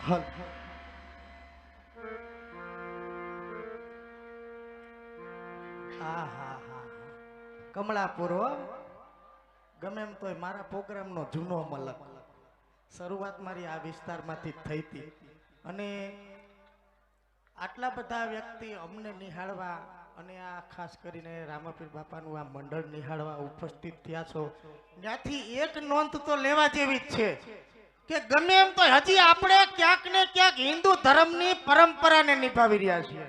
હલ હા હા હા કમળાપુર હો. ગમે એમ તોય મારા પ્રોગ્રામનો જૂનો મલક. શરૂઆત મારી આ વિસ્તારમાંથી જ થઈ હતી અને આટલા બધા વ્યક્તિ અમને નિહાળવા અને આ ખાસ કરીને રામાપીર બાપાનું આ મંડળ નિહાળવા ઉપસ્થિત થયા છો, ત્યાંથી એક નોંધ તો લેવા જેવી જ છે કે ગમે એમ તો હજી આપણે ક્યાંક ને ક્યાંક હિન્દુ ધર્મની પરંપરાને નિભાવી રહ્યા છીએ.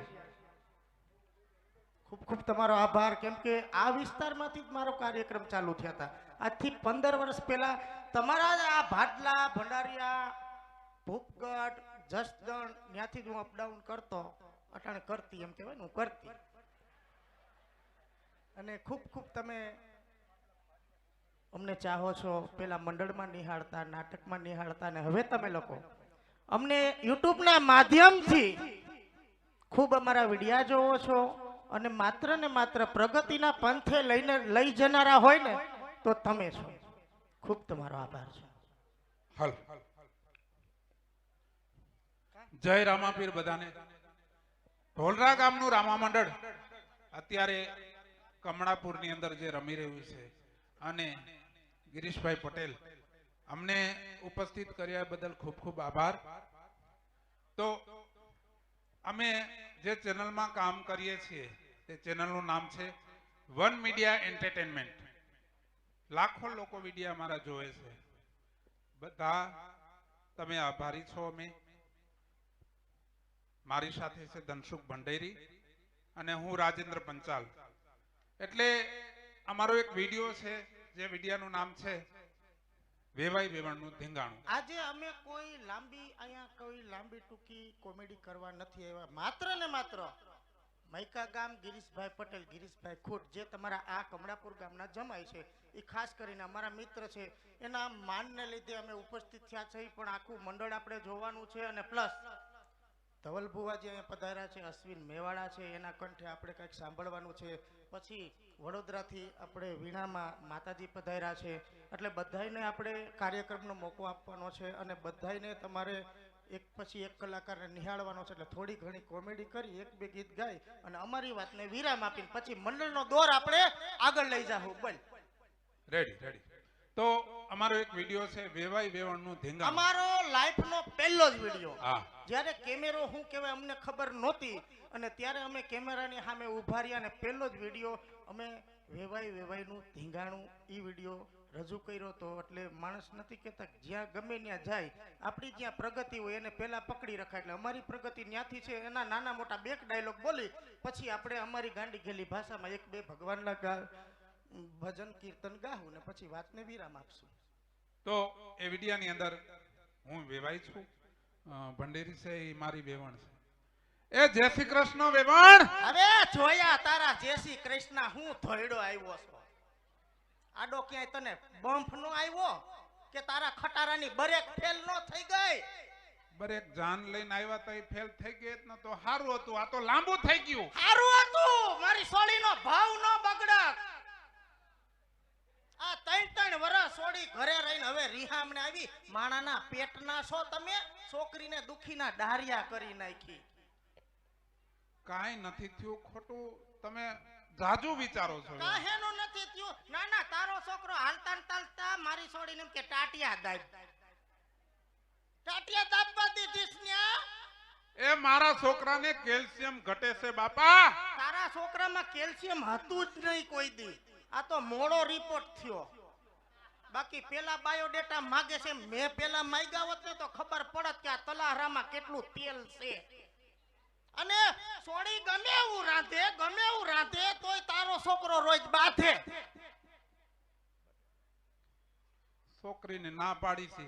ખૂબ ખૂબ તમારો આભાર, કેમ કે આ વિસ્તારમાંથી જ મારો કાર્યક્રમ ચાલુ થયા હતા. આજથી 15 વર્ષ પહેલા તમારા આ ભાડલા, ભંડારિયા, ભૂપગઢ, જસદણ ત્યાંથી જ હું અપડાઉન કરતો, અટાણે કરતી એમ કહેવાય ને, હું કરતી. અને ખૂબ ખૂબ તમે અમને ચાહો છો. પેલા મંડળમાં નિહાળતા, નાટકમાં નિહાળતા, અને હવે તમે લોકો અમને યુટ્યુબના માધ્યમથી ખૂબ અમારા વિડિયા જોવો છો અને માત્ર ને માત્ર પ્રગતિના પંથે લઈ જનારા હોય ને તો તમે છો. ખૂબ તમારો આભાર છે. હલ જય રામાપીર બધાને. ઢોલરા ગામનું રામા મંડળ અત્યારે કમળાપુરની અંદર જે રમી રહ્યું છે અને ગિરીશભાઈ પટેલ અમને ઉપસ્થિત કર્યા બદલ ખૂબ ખૂબ આભાર. તો અમે જે ચેનલમાં કામ કરીએ છીએ તે ચેનલનું નામ છે વન મીડિયા એન્ટરટેનમેન્ટ. લાખો લોકો વિડીયો અમારા જોવે છે. બધા તમે આભારી છો. અમે મારી સાથે છે ધનસુખ ભંડેરી અને હું રાજેન્દ્ર પંચાલ. એટલે અમારો એક વિડીયો છે, જે વિડીયાનું નામ છે વેવાઈ વેવણનું ધીંગાણું. આજે અમે કોઈ લાંબી ટૂંકી કોમેડી કરવા નથી આવ્યા. માત્ર ને માત્ર મૈકા ગામ ગિરીશભાઈ પટેલ, ગિરીશભાઈ ખોટ, જે તમારા આ કમળાપુર ગામના જમાય છે, એ ખાસ કરીને અમારા મિત્ર છે, એના માનને લીધે અમે ઉપસ્થિત થયા છે. પણ આખું મંડળ આપણે જોવાનું છે અને પ્લસ ધવલ ભુવાજી અહીંયા પધાર્યા છે, અશ્વિન મેવાડા છે, એના કંઠે આપણે કંઈક સાંભળવાનું છે. પછી વડોદરાથી આપણે વીણામાં માતાજી પધાર્યા છે. એટલે બધાને આપણે કાર્યક્રમનો મોકો આપવાનો છે અને બધાને તમારે એક પછી એક કલાકારને નિહાળવાનો છે. એટલે થોડી ઘણી કોમેડી કરી, એક બે ગીત ગાઈ અને અમારી વાતને વિરામ આપીને પછી મંડળનો દોર આપણે આગળ લઈ જાહું. બોલ રેડી રેડી. તો અમારો એક વિડીયો છે વેવાઈ વેવણનું ધીંગાણું. અમારો લાઈફનો પહેલો જ વિડીયો. હા, જ્યારે કેમેરો શું કહેવાય અમને ખબર નહોતી અને ત્યારે અમે કેમેરાની સામે ઉભા રહ્યા અને પહેલો જ વિડીયો અમે વેવાઈનું ધીંગાણું એ વિડીયો રજૂ કર્યો હતો. એટલે માણસ નથી કહેતા જ્યાં ગમે ત્યાં જાય, આપણી જ્યાં પ્રગતિ હોય એને પહેલા પકડી રખાય. એટલે અમારી પ્રગતિ ત્યાંથી છે. એના નાના મોટા બે ડાયલોગ બોલી પછી આપણે અમારી ગાંડી ગેલી ભાષામાં એક બે ભગવાનના ભજન કીર્તન ગાવું ને પછી વાતને વિરામ આપશું. તો એ વિડીયાની અંદર હું વેવાઈ છું, ભંડેરી છે એ મારી વેવણ છે. એ જય શ્રી કૃષ્ણ વેવણ. અરે જોયા તારા જય શ્રી કૃષ્ણ. હું ધોયડો આવ્યો છો. આડો ક્યાંય તને બમ્પ નો આવ્યો કે તારા ખટારાની બ્રેક ફેલ નો થઈ ગઈ? બરેક જાન લઈને આવ્યા તો એ ફેલ થઈ ગઈ ને તો સારું હતું. આ તો લાંબુ થઈ ગયું. સારું હતું, મારી સોળીનો ભાવ નો બગડક. આ 3 વર્ષ સોડી ઘરે રહીને હવે રિહામણે આવી. માણાના પેટના છો તમે. છોકરીને દુખીના ડારિયા કરી નાખી. કાંઈ નથી થયું ખોટું. તમે જાજુ વિચારો છો. કાહેનું નથી થયું? ના ના, તારો છોકરો હાલતા ચાલતા મારી છોડીને એમ કે ટાટિયા દાબવા દીધીસ ન્યા. એ મારા છોકરાને કેલ્શિયમ ઘટે છે બાપા. તારા છોકરામાં કેલ્શિયમ હતું જ નહીં કોઈ દી. આ તો મોડો રિપોર્ટ થયો. બાકી પેલા બાયોડેટા માંગે છે. મેં પેલા માંગ્યા હોત ને તો ખબર પડત કે આ તલાહરામાં કેટલું તેલ છે. અને સોડી ગમે એવું રાંધે તોય તારો છોકરો રોજ બાથે. છોકરીને ના પાડી છે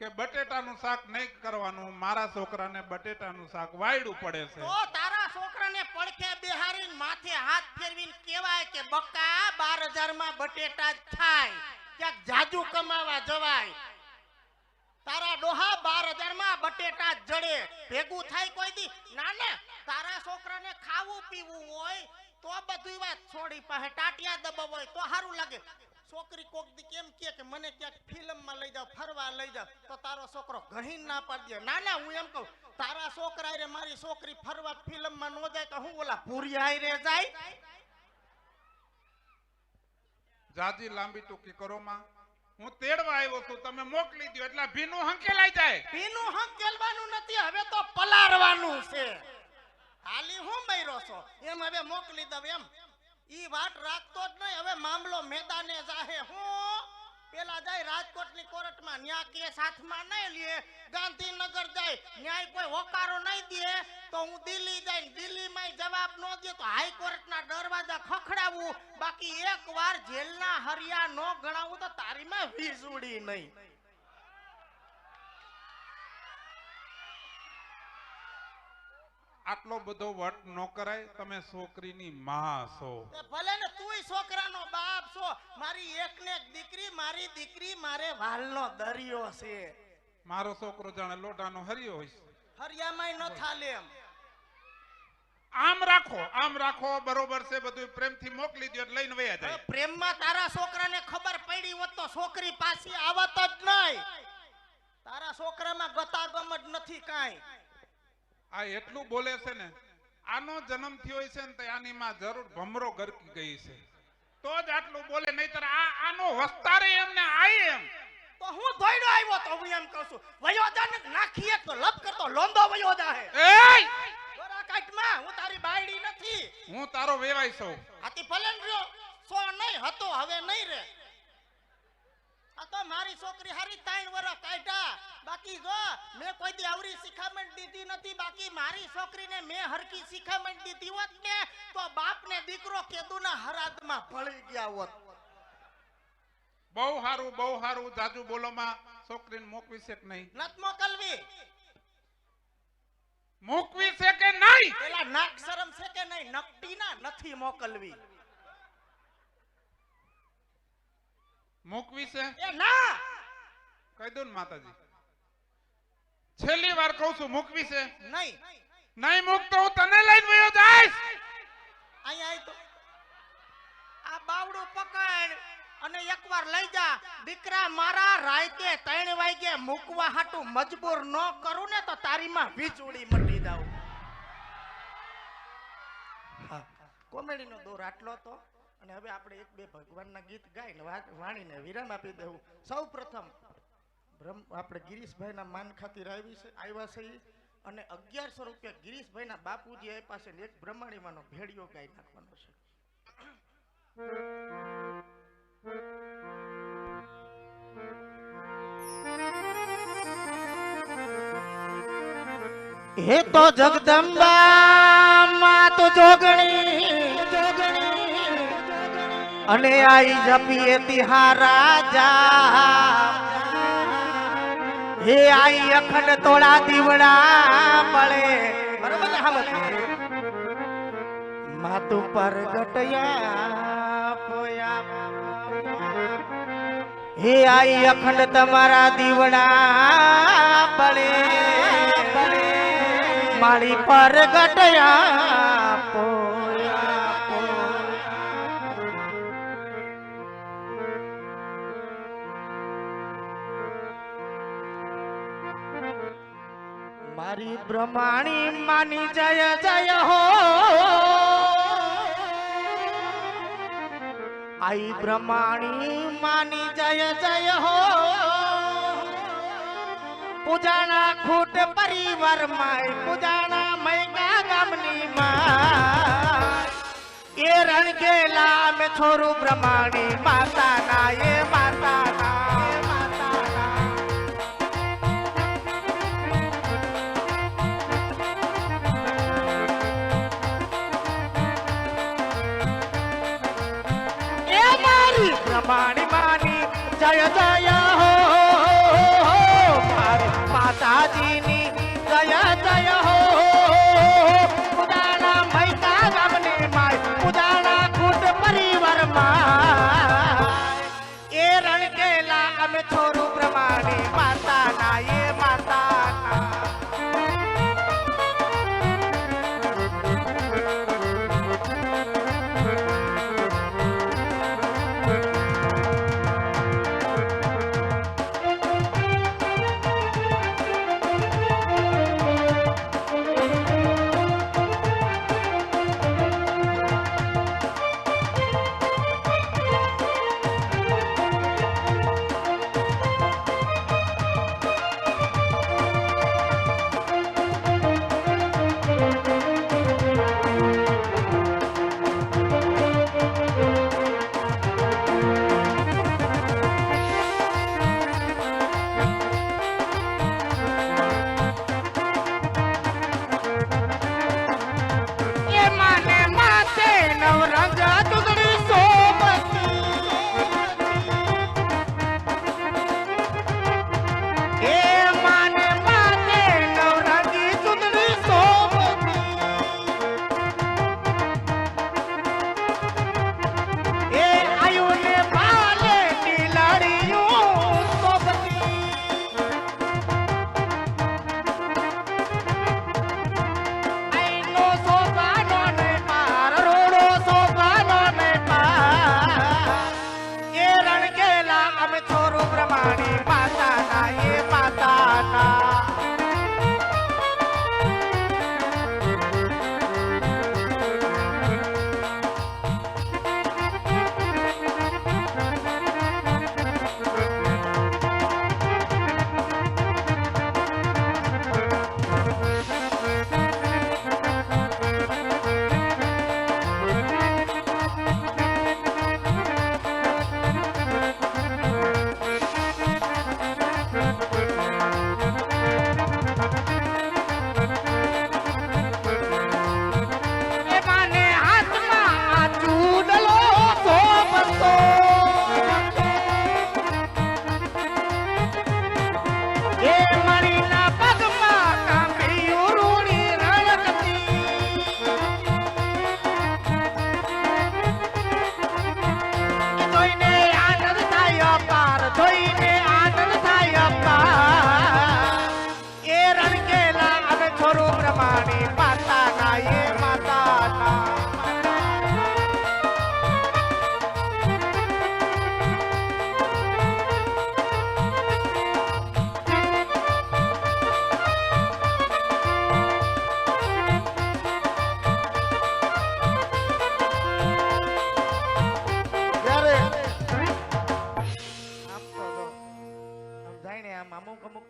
કે બટેટાનું શાક નહીં કરવાનું. મારા છોકરાને બટેટાનું શાક વાયડું પડે છે. તો તારા છોકરાને પડખે બેહારીને માથે હાથ ફેરવીને કહેવાય કે બક્કા 12,000 માં બટેટા જ થાય, ક્યાંક જાજુ કમાવા જવાય. તારા ડોહા 12,000 માં બટેટા જ જડે. ભેગું થાય કોઈ દી? ના ના, તારા છોકરાને ખાવું પીવું હોય તો બધું વાત છોડી પાસે ટાટિયા દબાવ હોય તો સારું લાગે. છોકરી કોક દી કેમ કે મને ક્યાંક ફિલ્મમાં લઈ જાવ, ફરવા લઈ જાવ, તો તારો છોકરો ઘણી ના પાડી દે. ના ના, હું એમ કહું, તારા છોકરા રે મારી છોકરી ફરવા ફિલ્મમાં નો જાય તો હું ઓલા પૂરિયા રે જાય? જાજી લાંબી ટૂંકી કરો માં. હું તેડવા આવ્યો છું, તમે મોકલી દો એટલે ભીનું હંકેલાઈ જાય. ભીનું હંકેલવાનું નથી, હવે તો પલાળવાનું છે. હાલી હું મર્યો છો એમ હવે મોકલી દઉં એમ? ઈ વાત રાખતો જ નહીં. હવે મામલો મેદાને જાહે. હું પેલા જાય રાજકોટની કોર્ટમાં, ન્યા કેસ હાથમાં નહીં લે. ગાંધીનગર જાય, ન્યાય કોઈ હોકારો નહીં દે તો હું દિલ્હી જાય, દિલ્હીમાં જવાબ ન દે તો હાઈકોર્ટના દરવાજા ખખડાવું. બાકી એકવાર જેલના હરિયા નો ગણાવું તો તારીમાં વીજળી નહીં. આટલો બધો વટ ન કરાય. તમે છોકરીની માં છો. ભલે ને તુંય છોકરાનો બાપ છો. મારી એક ને એક દીકરી, મારી દીકરી મારે વાલનો દરિયો છે. મારો છોકરો જાણે લોટાનો હરિયો હોય છે. હરિયામાંય ન થાલે એમ. આમ રાખો બરોબર છે. બધું પ્રેમથી મોકલી દો એટલે લઈને વયા જાય. પ્રેમમાં તારા છોકરાને ખબર પડી હોત તો છોકરી પાછી આવત જ નહીં. તારા છોકરામાં ગતાગમ જ નથી કાંઈ. આ એટલું બોલે છે ને, આનો જન્મ થયો છે ને તો આની માં જરૂર ભમરો ગરકી ગઈ છે તો જ આટલું બોલે, નહીતર આનો વસ્તારે એમને આય એમ. તો હું ધોઈડો આવ્યો તો હું એમ કહું છું, વયો જા ને નાખીએ તો લપ કરતો લોંદો વયો જાહે. એય ગોરા કાટમાં હું તારી બાયડી નથી. હું તારો વેવાય છું. આતી ભલે ને રહ્યો સો નહીં હતો, હવે નહીં રે. આ તો મારી છોકરી હારી 3 વર્ષ કાઢ્યા. બાકી જો મેં કોઈ દી આવરી શિખામણ દીધી નથી. બાકી મારી છોકરીને મેં હરકી શિખામણ દીધી હોત ને તો બાપ ને દીકરો કેદુના હરાદમાં ભળી ગયા હોત. બહુ સારું જાજુ બોલો માં. છોકરીને મોકવી છે કે નહીં? નત મોકલવી. મોકવી છે કે નહીં? પેલા નાક શરમ છે કે નહીં? નકટી ના નથી મોકલવી. મોકવી છે એ ના કહી દો ને માતાજી. છેલ્લી વાર કહું છું, મોકવી છે નહીં. નહીં મૂકતો હું તને લઈને વયો જઈશ. અહીંયા આય તો આ બાવડું પકડ અને એકવાર લઈ જા. દીકરા મારા રાતે 3 વાગે મૂકવા હાટુ મજબૂર ન કરું ને તો તારીમાં વીજળી મટી જાવ. હા, કોમેડીનો દોર આટલો હતો. અને હવે આપણે 1-2 ભગવાનના ગીત ગાઈને વાણીને વિરામ આપી દેવું. સૌ પ્રથમ આપણે ગિરીશભાઈના માન ખાतिर આવ્યા છે અને 1100 રૂપિયા ગિરીશભાઈના બાપુજી આપ્યા છે. એક બ્રહ્માણીમાંનો ભેડિયો ગાઈ નાખવાનો છે. હે તો જગદંબા માત જોગણી અને આઈ જપીએ તિહારા જા. હે આઈ અખંડ તોડા દીવડા બળે. બરોબર ને? હા, માતુ પર ગટયા પોયા. હે આઈ અખંડ તમારા દીવડા બળે મારી પર ગટયા પોયા. મારી બ્રહ્માણી માની જય જય હો. આઈ બ્રહ્માણી માની જય જય હો. પૂજાના ખૂટ પરિવાર માં, પૂજાના મૈકા ગામની માં. એ રણકેલા મે છોરું બ્રહ્માણી માતા ના. એ માતા ના. બ્રહ્માણી માની જય જય હો. માતાજીની જય જય હો. પૂજાના મૈકા ગામની માય, પૂજાના કુટ પરિવાર માં. એ રણકેલા અમે છોરું બ્રહ્માણી માતા ના. એ માતા ના.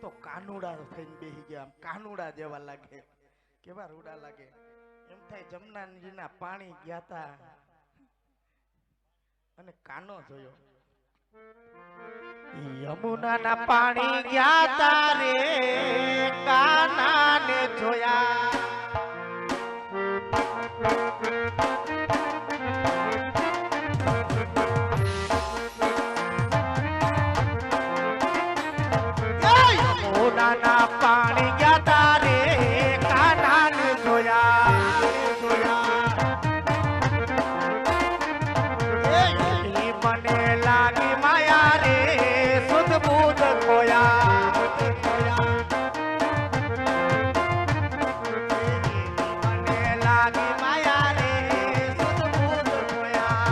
તો કાનુડા થઈને બેસી ગયા, આમ કાનુડા જેવા લાગે, કેવા રૂડા લાગે. એમ થાય જમનાજીના પાણી ગયા તા અને કાનો જોયો. યમુનાના પાણી ગયા તા રે કાનાને જોયા. યમુનાના પાણી ગયા તા રે કાનાને જોયા. મને લાગી માયા રે સુધ બુધ ખોયા. મને લાગી માયા રે સુધ બુધ ખોયા.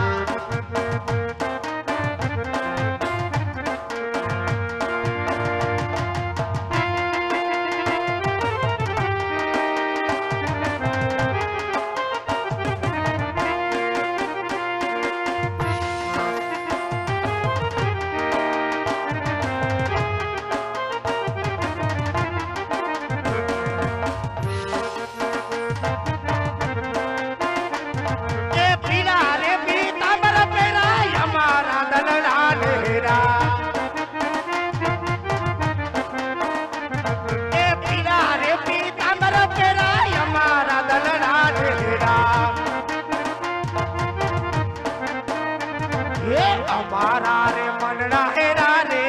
અમારા રે મનડા હેરા રે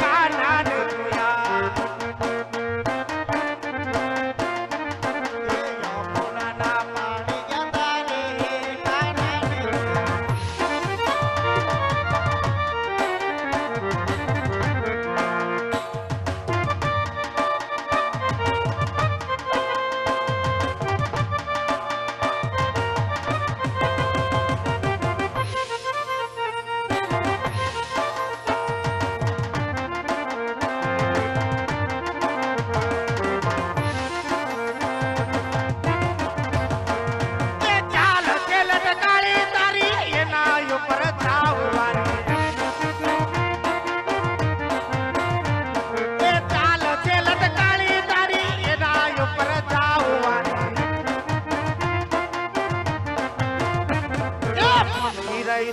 કાના ને જોયા. યમુનાના પાણી ગયા તા રે કાના ને જોયા.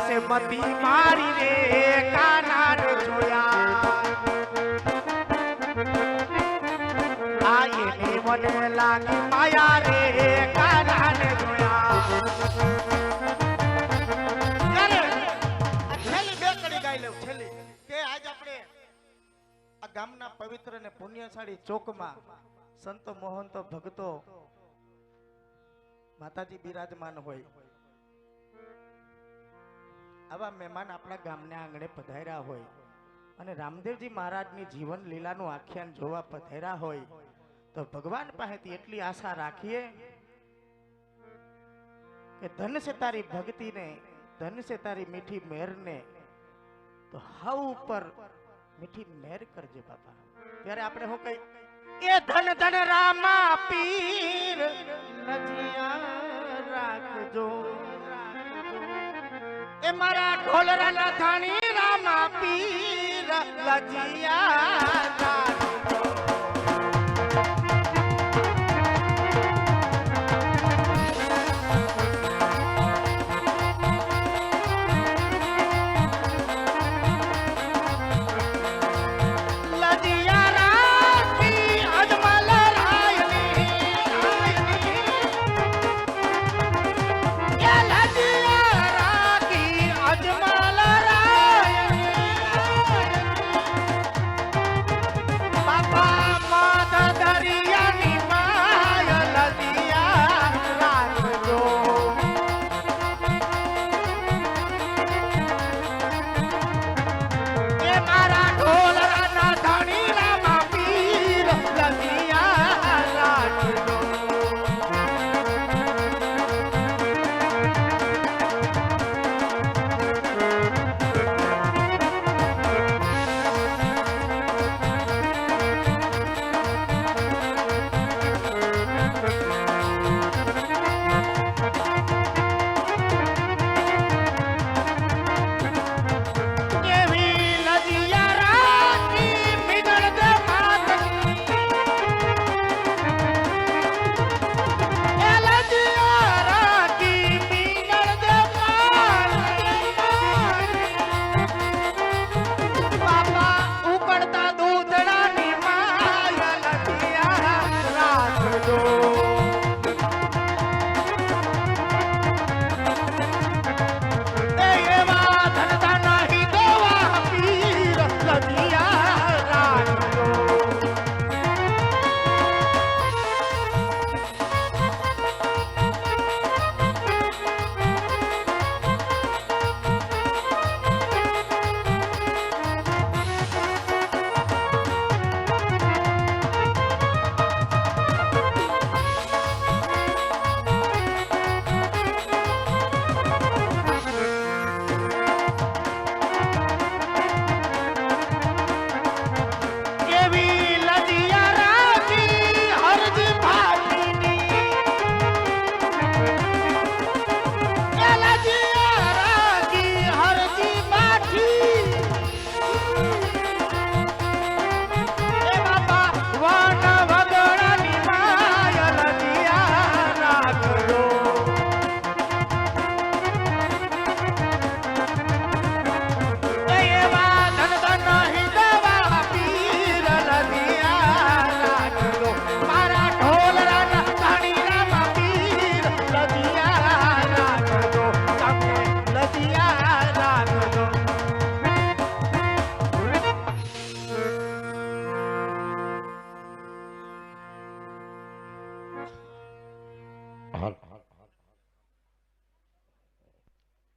से मती मारी रे काना ने जोया. आये ने મને લાગી માયા રે કાના ને જોયા. છેલ્લી બે કડી ગાઈ લઉં છેલ્લી કે આજ આપણે આ ગામના પવિત્ર ને પુણ્યશાળી ચોકમાં સંતો મોહંતો ભક્તો માતાજી બિરાજમાન હોય. આવા મહેમાન આપણા ગામના આંગણે પધાર્યા હોય અને રામદેવજી મહારાજની જીવન લીલાનું આખ્યાન જોવા પધાર્યા હોય તો ભગવાન પાસેથી એટલી આશા રાખીએ કે ધન છે તારી ભક્તિને, ધન છે તારી મીઠી મહેરને, તો હાવ ઉપર મીઠી મહેર કરજે બાપા. ત્યારે આપણે હું કઈ એ ધન ધન રામા પીર લજિયા રાખજો. એ મારા ઢોલરા ના થાણી રામા પીર લજિયા રાખજો.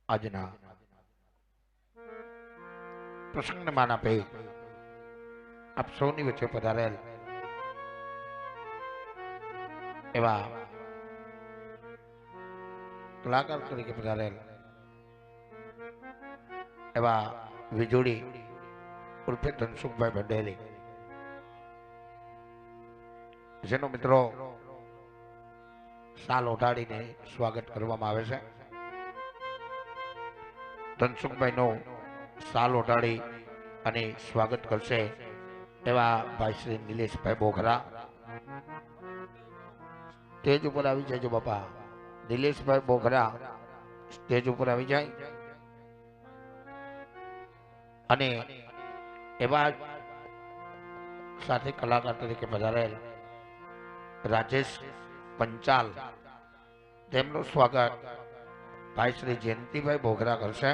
આજના પ્રસંગને માન આપે આપ સૌની વચ્ચે પધારેલ એવા કલાકાર તરીકે પધારેલ એવા વીજળી ઉર્ફે ધનસુખભાઈ ભંડેરી, જેનો મિત્રો સાલ ઓઢાડીને સ્વાગત કરવામાં આવે છે. ધનસુખભાઈનું સાલ ઓઢાડી અને સ્વાગત કરશે એવા ભાઈ શ્રી નિલેશભાઈ બોઘરા. સ્ટેજ ઉપર આવી જજો બાપા. નિલેશભાઈ બોઘરા સ્ટેજ ઉપર આવી જાય. અને એવા સાથે કલાકાર તરીકે પધારેલ રાજેશ પંચાલ, તેમનું સ્વાગત ભાઈ શ્રી જયંતિભાઈ બોઘરા કરશે.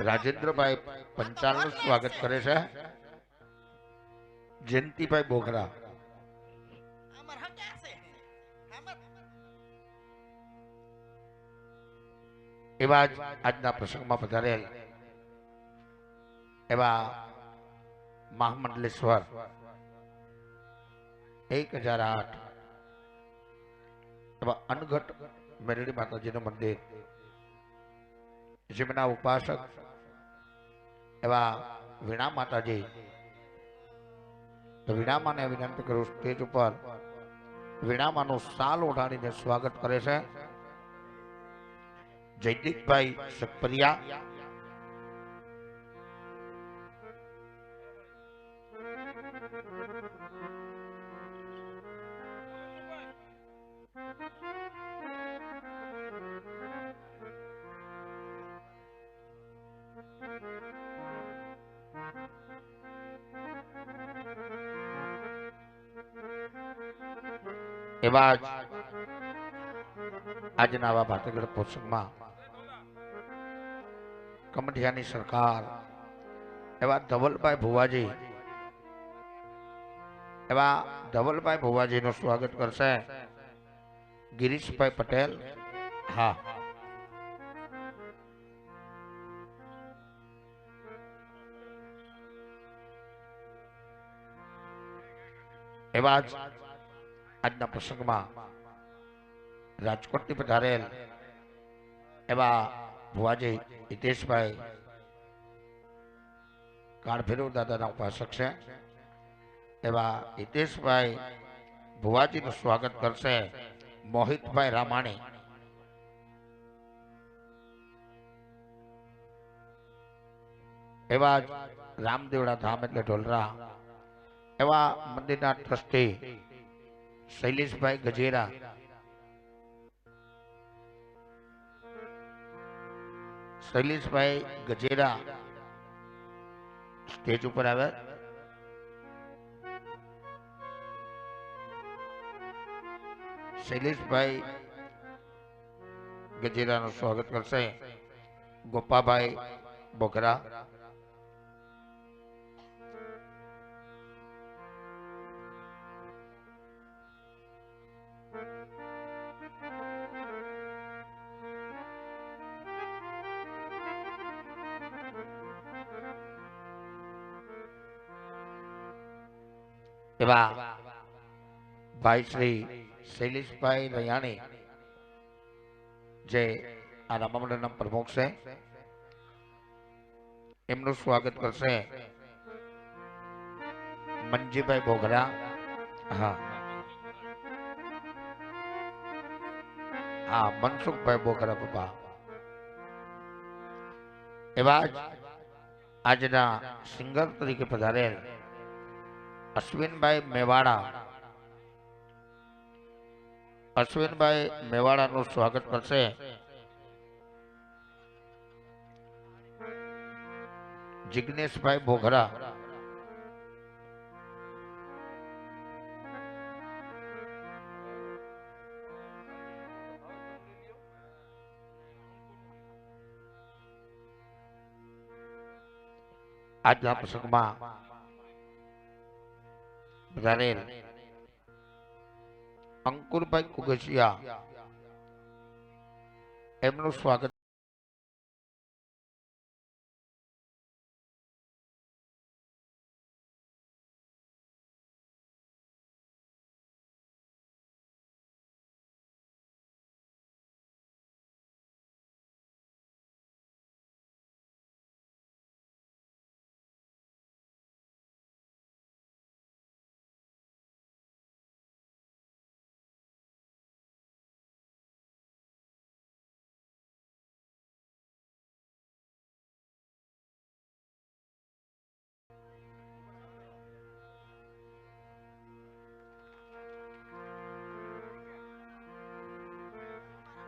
રાજેન્દ્રભાઈ પંચાલ નું સ્વાગત કરે છે જયંતિભાઈ બોઘરા. એવા જ આજના પ્રસંગમાં પધારેલ એવા મહામંડલેશ્વર 1008 એવા અનઘટ મેરડી માતાજીનું મંદિર, જેમના ઉપાસક એવા વીણા માતાજી. તો વીણામાને વિનંતી કરું સ્ટેજ ઉપર વીણામાનું સાલ ઓઢાડીને સ્વાગત કરે છે જયદીપભાઈ સકપરિયા. એવા જ આજના આવા ભાતીગળ પ્રસંગમાં કમઠિયાની સરકાર એવા ધવલભાઈ ભુવાજી, એવા ધવલભાઈ ભુવાજીનું સ્વાગત કરશે ગિરીશભાઈ પટેલ. હા, એવા જ આજના પ્રસંગમાં રાજકોટથી પધારેલ એવા ભુવાજી હિતેશભાઈ કાળભૈરવ દાદાના ઉપાસક છે. એવા હિતેશભાઈ ભુવાજીનું સ્વાગત કરશે મોહિતભાઈ રામાણી. એવા જ રામદેવડા ધામ એટલે ઢોલરા એવા મંદિરના ટ્રસ્ટી શૈલેષભાઈ ગજેરા. શૈલેષભાઈ ગજેરા સ્ટેજ ઉપર આવે. શૈલેષભાઈ ગજેરાનું સ્વાગત કરશે ગોપાભાઈ બોઘરા. એવા ભાઈ શ્રી શૈલેષભાઈ રૈયાણી, જે આ રામામંડળના પ્રમુખ છે, એમનું સ્વાગત કરશે મંજીભાઈ બોઘરા. હા હા, મનસુખભાઈ બોઘરા પપ્પા. એવા જ આજના સિંગર તરીકે પધારેલ અશ્વિનભાઈ મેવાડા. અશ્વિનભાઈ મેવાડાનું સ્વાગત કરશે જિગ્નેશભાઈ બોઘરા. આજના પ્રસંગમાં પધારેલ અંકુરભાઈ કુગસિયા એમનું સ્વાગત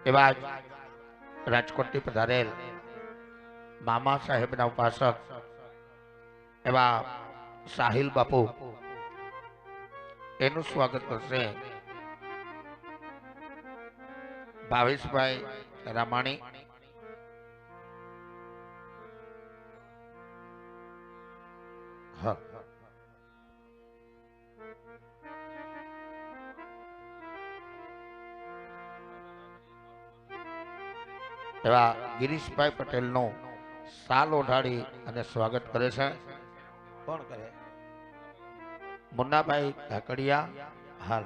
એવા જ રાજકોટથી પધારેલ મામા સાહેબના ઉપાસક એવા સાહિલ બાપુ એનું સ્વાગત કરશે ભાવેશભાઈ રામાણી. હા એવા ગિરીશભાઈ પટેલનું સાલ ઓઢાડી અને સ્વાગત કરે છે. કોણ કરે? મુન્નાભાઈ કાકડિયા. હાલ